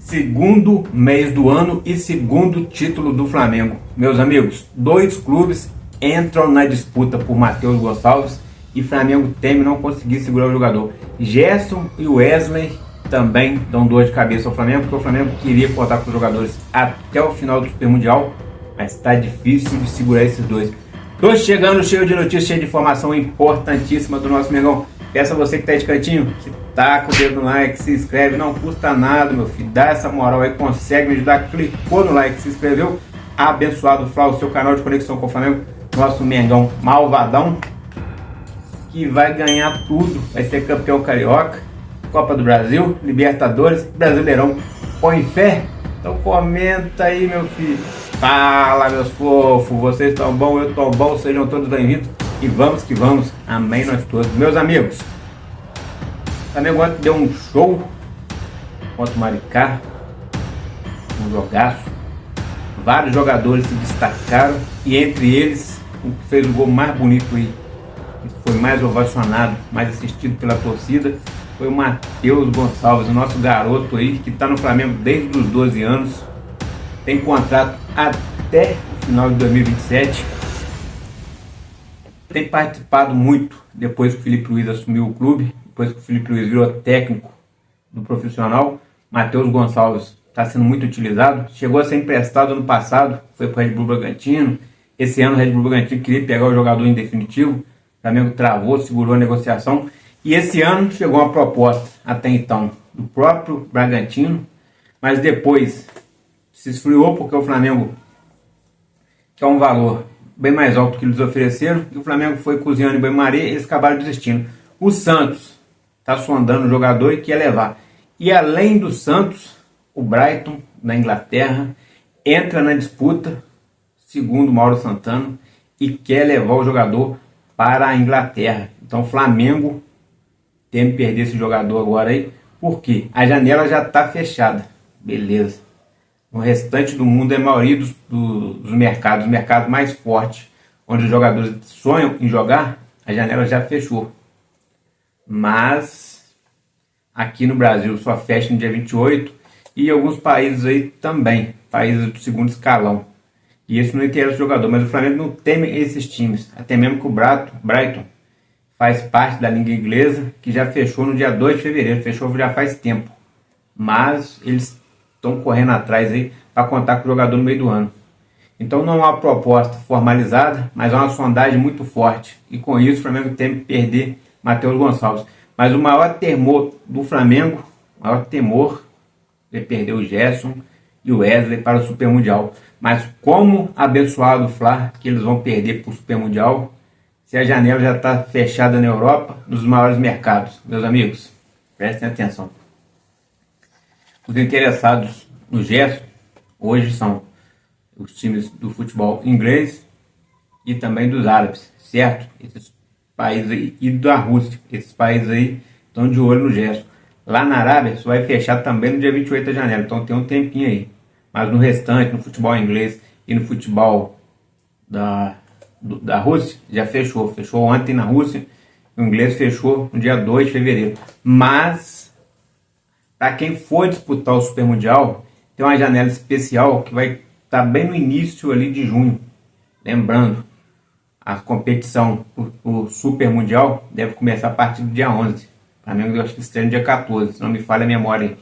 Segundo mês do ano e segundo título do Flamengo. Meus amigos, dois clubes entram na disputa por Matheus Gonçalves e Flamengo teme não conseguir segurar o jogador. Gerson e Wesley também dão dor de cabeça ao Flamengo, porque o Flamengo queria contar com os jogadores até o final do Super Mundial, mas está difícil de segurar esses dois. Tô chegando cheio de notícias, cheio de informação importantíssima do nosso Mengão. Peço a você que tá de cantinho, que tá com o dedo no like, se inscreve, não custa nada, meu filho. Dá essa moral aí, consegue me ajudar, clicou no like, se inscreveu. Abençoado Flá, o seu canal de conexão com o Flamengo, nosso Mengão malvadão, que vai ganhar tudo, vai ser campeão carioca, Copa do Brasil, Libertadores, Brasileirão. Põe fé? Então comenta aí, meu filho. Fala, meus fofos, vocês estão bom, eu tô bom, sejam todos bem-vindos. E vamos que vamos, amém nós todos. Meus amigos, o Flamengo ontem deu um show contra o Maricá, um jogaço. Vários jogadores se destacaram e entre eles, o que fez o gol mais bonito aí, que foi mais ovacionado, mais assistido pela torcida, foi o Matheus Gonçalves, o nosso garoto aí, que está no Flamengo desde os 12 anos, tem contrato até o final de 2027. Tem participado muito depois que o Felipe Luiz assumiu o clube, depois que o Felipe Luiz virou técnico do profissional. Matheus Gonçalves está sendo muito utilizado, chegou a ser emprestado ano passado, foi para o Red Bull Bragantino. Esse ano o Red Bull Bragantino queria pegar o jogador em definitivo, o Flamengo travou, segurou a negociação, e esse ano chegou uma proposta, até então, do próprio Bragantino, mas depois se esfriou porque o Flamengo quer um valor bem mais alto que eles ofereceram, e o Flamengo foi cozinhando em banho-maria e eles acabaram desistindo. O Santos está sondando o jogador e quer levar. E além do Santos, o Brighton, da Inglaterra, entra na disputa, segundo Mauro Santana, e quer levar o jogador para a Inglaterra. Então o Flamengo tem que perder esse jogador agora aí, porque a janela já está fechada. Beleza. No restante do mundo, é a maioria dos mercados, os mercados mais fortes, onde os jogadores sonham em jogar, a janela já fechou. Mas aqui no Brasil só fecha no dia 28 e alguns países aí também, países do segundo escalão. E isso não interessa o jogador, mas o Flamengo não teme esses times, até mesmo que o Brighton faz parte da língua inglesa, que já fechou no dia 2 de fevereiro, fechou já faz tempo. Mas eles estão correndo atrás aí para contar com o jogador no meio do ano. Então não há uma proposta formalizada, mas há uma sondagem muito forte. E com isso o Flamengo tem que perder Matheus Gonçalves. Mas o maior temor do Flamengo, o maior temor é perder o Gerson e o Wesley para o Super Mundial. Mas como abençoado o Flá, que eles vão perder para o Super Mundial, se a janela já está fechada na Europa, nos maiores mercados. Meus amigos, prestem atenção. Os interessados no Gerson hoje são os times do futebol inglês e também dos árabes, certo? Esses países aí, e da Rússia, esses países aí estão de olho no Gerson. Lá na Arábia isso vai fechar também no dia 28 de janeiro, então tem um tempinho aí. Mas no restante, no futebol inglês e no futebol da Rússia, já fechou. Fechou ontem na Rússia, o inglês fechou no dia 2 de fevereiro. Mas para quem for disputar o Super Mundial, tem uma janela especial que vai estar bem no início ali de junho. Lembrando, a competição o Super Mundial deve começar a partir do dia 11. Para mim, eu acho que estreia no dia 14, se não me falha a memória aí.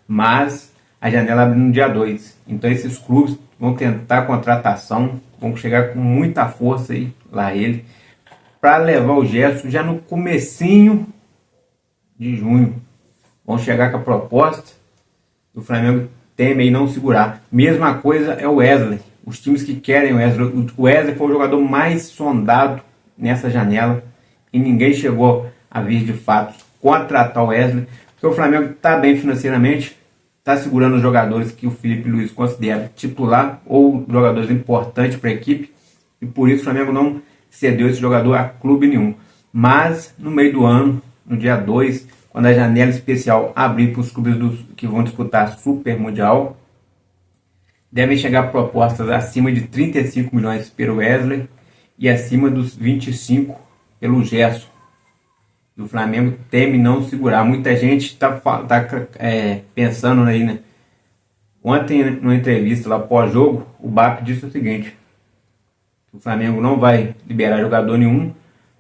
Mas a janela abre no dia 2. Então esses clubes vão tentar a contratação, vão chegar com muita força aí, lá ele, para levar o Gerson já no comecinho de junho. Vão chegar com a proposta, o Flamengo teme aí não segurar. Mesma coisa é o Wesley. Os times que querem o Wesley foi o jogador mais sondado nessa janela e ninguém chegou a vir de fato contratar o Wesley, porque o Flamengo está bem financeiramente, está segurando os jogadores que o Felipe Luiz considera titular ou jogadores importantes para a equipe, e por isso o Flamengo não cedeu esse jogador a clube nenhum. Mas no meio do ano, no dia 2, quando a janela especial abrir para os clubes que vão disputar Super Mundial, devem chegar propostas acima de 35 milhões pelo Wesley e acima dos 25 pelo Gerson. E o Flamengo teme não segurar. Muita gente está pensando aí, né? Ontem, numa entrevista lá pós-jogo, o BAP disse o seguinte: o Flamengo não vai liberar jogador nenhum,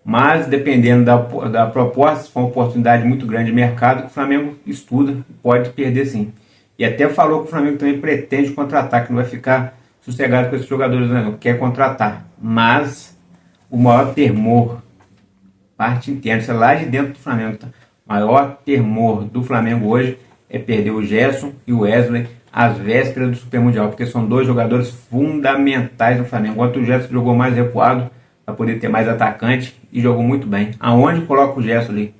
mas dependendo da proposta, se for uma oportunidade muito grande de mercado, o Flamengo estuda e pode perder sim. E até falou que o Flamengo também pretende contratar, que não vai ficar sossegado com esses jogadores, não quer contratar. Mas o maior temor, parte interna, isso é lá de dentro do Flamengo, tá? O maior temor do Flamengo hoje é perder o Gerson e o Wesley às vésperas do Super Mundial, porque são dois jogadores fundamentais no Flamengo. Enquanto o Gerson jogou mais recuado, para poder ter mais atacante, e jogou muito bem. Aonde coloca o Gerson ali?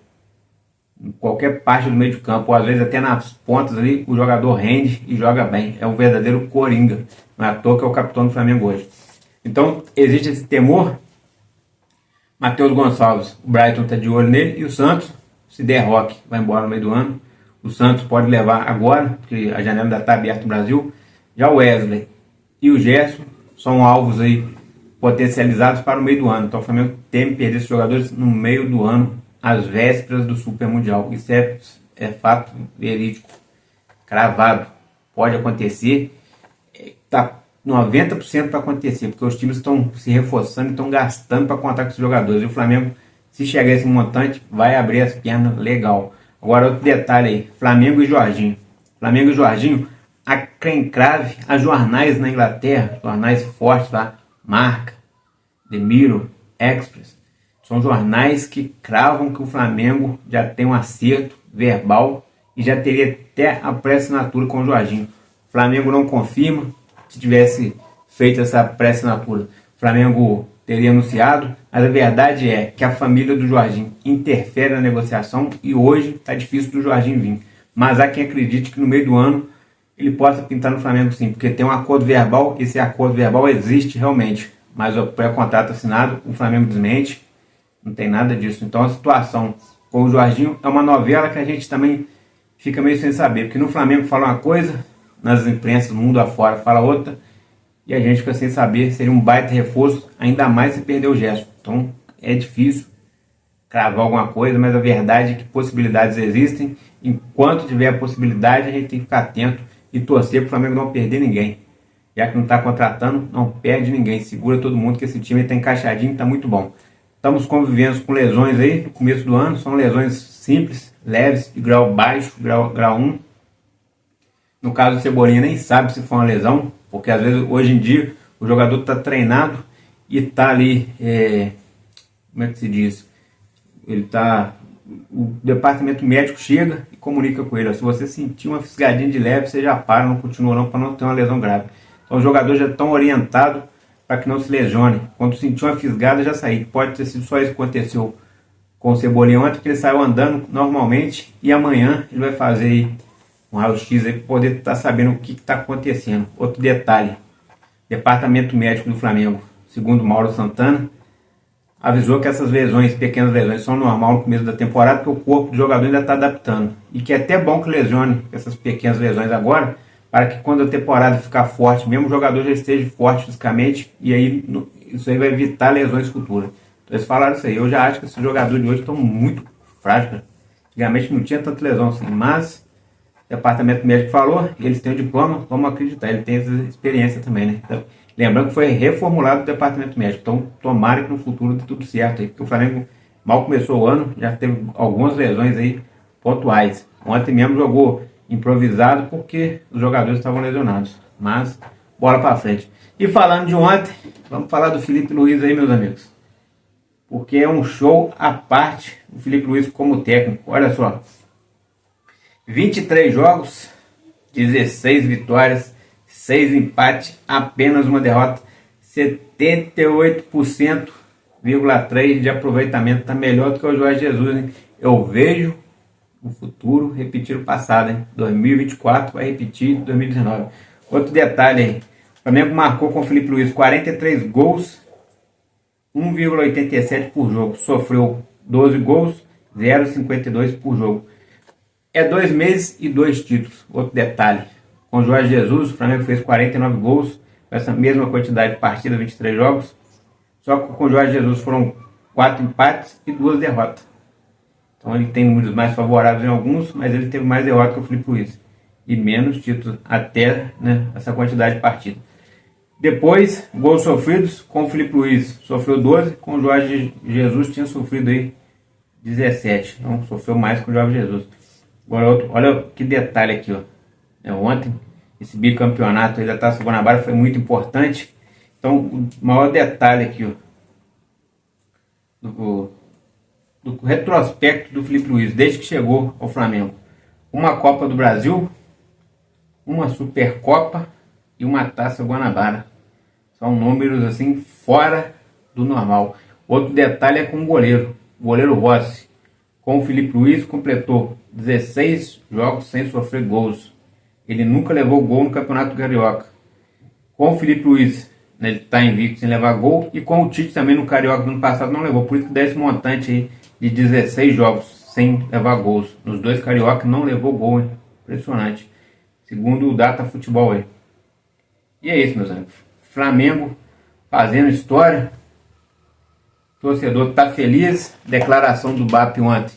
Em qualquer parte do meio de campo, ou às vezes até nas pontas ali, o jogador rende e joga bem. É um verdadeiro coringa. Não é à toa que é o capitão do Flamengo hoje. Então, existe esse temor. Matheus Gonçalves, o Brighton está de olho nele, e o Santos, se der Roque, vai embora no meio do ano. O Santos pode levar agora, porque a janela ainda está aberta no Brasil. Já o Wesley e o Gerson são alvos aí potencializados para o meio do ano. Então o Flamengo teme perder esses jogadores no meio do ano, às vésperas do Super Mundial. Isso é fato verídico, cravado. Pode acontecer, está 90% para acontecer, porque os times estão se reforçando, estão gastando para contar com esses jogadores. E o Flamengo, se chegar a esse montante, vai abrir as pernas legal. Agora outro detalhe aí, Flamengo e Jorginho. Flamengo e Jorginho, a crencrave, as jornais na Inglaterra, jornais fortes lá, Marca, The Mirror, Express, são jornais que cravam que o Flamengo já tem um acerto verbal e já teria até a pré-assinatura com o Jorginho. O Flamengo não confirma. Se tivesse feito essa pré-assinatura, o Flamengo teria anunciado, mas a verdade é que a família do Jorginho interfere na negociação e hoje está difícil do Jorginho vir. Mas há quem acredite que no meio do ano ele possa pintar no Flamengo sim, porque tem um acordo verbal, esse acordo verbal existe realmente, mas o pré-contrato assinado, o Flamengo desmente, não tem nada disso. Então a situação com o Jorginho é uma novela que a gente também fica meio sem saber, porque no Flamengo fala uma coisa, nas imprensas, mundo afora, fala outra, e a gente fica sem saber. Seria um baita reforço, ainda mais se perder o Gerson. Então é difícil cravar alguma coisa, mas a verdade é que possibilidades existem. Enquanto tiver a possibilidade, a gente tem que ficar atento e torcer para o Flamengo não perder ninguém. Já que não está contratando, não perde ninguém, segura todo mundo, que esse time está encaixadinho, está muito bom. Estamos convivendo com lesões aí no começo do ano, são lesões simples, leves, de grau baixo, grau 1. No caso do Cebolinha, nem sabe se foi uma lesão, porque às vezes, hoje em dia, o jogador está treinado e está ali, como é que se diz? Ele está, o departamento médico chega e comunica com ele, ó, se você sentir uma fisgadinha de leve, você já para, não continua não, para não ter uma lesão grave. Então os jogadores já estão orientados para que não se lesione. Quando sentir uma fisgada, já sair. Pode ter sido só isso que aconteceu com o Cebolinha ontem, que ele saiu andando normalmente, e amanhã ele vai fazer aí um raio-x aí para poder estar sabendo o que está acontecendo. Outro detalhe, departamento médico do Flamengo, segundo Mauro Santana, avisou que essas lesões, pequenas lesões, são normal no começo da temporada, porque o corpo do jogador ainda está adaptando. E que é até bom que lesione essas pequenas lesões agora, para que quando a temporada ficar forte, mesmo o jogador já esteja forte fisicamente, e aí isso aí vai evitar lesões futuras. Então eles falaram isso aí. Eu já acho que esses jogadores de hoje estão muito frágeis. Antigamente não tinha tanta lesão assim, mas o departamento médico falou, eles têm o diploma, vamos acreditar, ele tem essa experiência também, né? Então, lembrando que foi reformulado o departamento médico, então tomara que no futuro dê tudo certo aí, porque o Flamengo mal começou o ano, já teve algumas lesões aí pontuais. Ontem mesmo jogou improvisado porque os jogadores estavam lesionados, mas bola para frente. E falando de ontem, vamos falar do Felipe Luiz aí, meus amigos, porque é um show à parte o Felipe Luiz como técnico. Olha só, 23 jogos, 16 vitórias, 6 empates, apenas uma derrota, 78,3% de aproveitamento. Está melhor do que o Jorge Jesus, hein? Eu vejo o futuro repetir o passado, hein? 2024 vai repetir 2019. Outro detalhe aí, o Flamengo marcou com o Felipe Luiz 43 gols, 1,87 por jogo, sofreu 12 gols, 0,52 por jogo. É 2 meses e 2 títulos. Outro detalhe, com o Jorge Jesus, o Flamengo fez 49 gols, com essa mesma quantidade de partidas, 23 jogos, só que com o Jorge Jesus foram 4 empates e 2 derrotas. Então ele tem números mais favoráveis em alguns, mas ele teve mais derrotas que o Felipe Luiz. e menos títulos até, né, essa quantidade de partidas. Depois, gols sofridos com o Filipe Luiz, sofreu 12, com o Jorge Jesus tinha sofrido aí 17, então sofreu mais que o Jorge Jesus. Agora, olha que detalhe aqui, ó. Ontem, esse bicampeonato aí da Taça Guanabara foi muito importante. Então, o maior detalhe aqui, ó, do retrospecto do Filipe Luiz, desde que chegou ao Flamengo. Uma Copa do Brasil, uma Supercopa e uma Taça Guanabara. São números assim fora do normal. Outro detalhe é com o goleiro Rossi. Com o Filipe Luiz completou 16 jogos sem sofrer gols. Ele nunca levou gol no Campeonato Carioca. Com o Filipe Luiz, né, ele está invicto sem levar gol. E com o Tite também no Carioca do ano passado não levou. Por isso que dá esse montante aí de 16 jogos sem levar gols. Nos dois Carioca não levou gol, hein? Impressionante. Segundo o Data Futebol aí. E é isso, meus amigos. Flamengo fazendo história. O torcedor está feliz. Declaração do BAP ontem.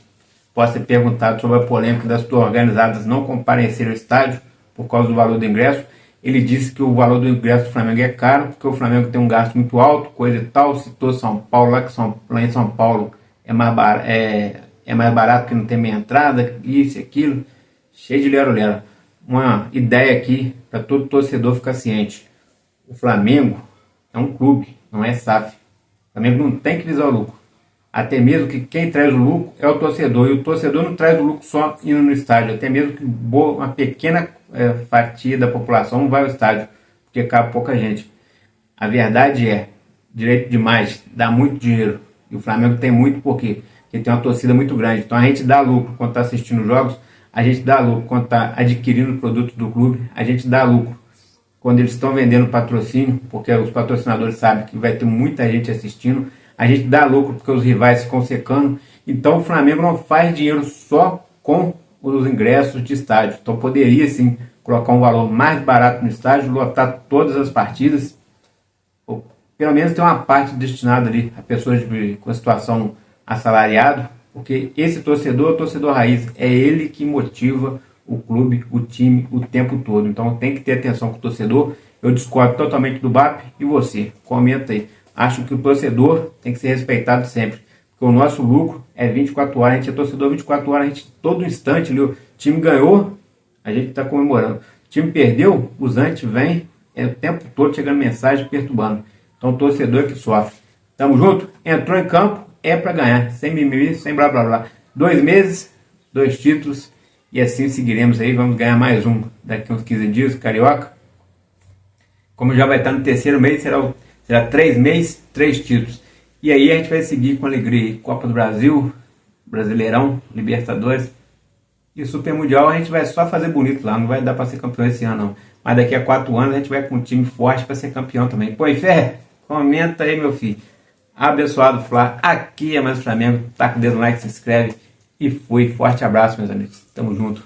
Pode ser perguntado sobre a polêmica das torcidas organizadas não comparecer ao estádio por causa do valor do ingresso. Ele disse que o valor do ingresso do Flamengo é caro, porque o Flamengo tem um gasto muito alto, coisa e tal. Citou São Paulo, lá em São Paulo é mais barato que não tem meia entrada, isso e aquilo. Cheio de lero-lero. Uma ideia aqui para todo torcedor ficar ciente. O Flamengo é um clube, não é SAF. O Flamengo não tem que visar o lucro. Até mesmo que quem traz o lucro é o torcedor. E o torcedor não traz o lucro só indo no estádio. Até mesmo que uma pequena fatia da população não vai ao estádio, porque cabe pouca gente. A verdade é, direito de imagem dá muito dinheiro. E o Flamengo tem muito porque tem uma torcida muito grande. Então a gente dá lucro quando está assistindo jogos, a gente dá lucro quando está adquirindo produtos do clube, a gente dá lucro quando eles estão vendendo patrocínio, porque os patrocinadores sabem que vai ter muita gente assistindo. A gente dá lucro porque os rivais ficam secando. Então o Flamengo não faz dinheiro só com os ingressos de estádio. Então poderia sim colocar um valor mais barato no estádio, lotar todas as partidas, ou pelo menos ter uma parte destinada ali a pessoas com situação assalariado, porque esse torcedor, o torcedor raiz, é ele que motiva o clube, o time, o tempo todo. Então tem que ter atenção com o torcedor. Eu discordo totalmente do BAP. E você? Comenta aí. Acho que o torcedor tem que ser respeitado sempre. Porque o nosso lucro é 24 horas. A gente é torcedor 24 horas. A gente, todo instante, ali, o time ganhou, a gente está comemorando. O time perdeu, os antes vêm, o tempo todo chegando mensagem, perturbando. Então o torcedor é que sofre. Tamo junto? Entrou em campo, é para ganhar. Sem mimimi, sem blá blá blá. 2 meses, 2 títulos. E assim seguiremos aí. Vamos ganhar mais um daqui a uns 15 dias, Carioca. Como já vai estar no terceiro mês, será 3 meses, 3 títulos. E aí a gente vai seguir com alegria. Copa do Brasil, Brasileirão, Libertadores. E o Super Mundial a gente vai só fazer bonito lá. Não vai dar para ser campeão esse ano não. Mas daqui a 4 anos a gente vai com um time forte para ser campeão também. Põe fé? Comenta aí, meu filho. Abençoado Flá. Aqui é mais Flamengo. Tá com o dedo no like, se inscreve. E fui. Forte abraço, meus amigos. Tamo junto.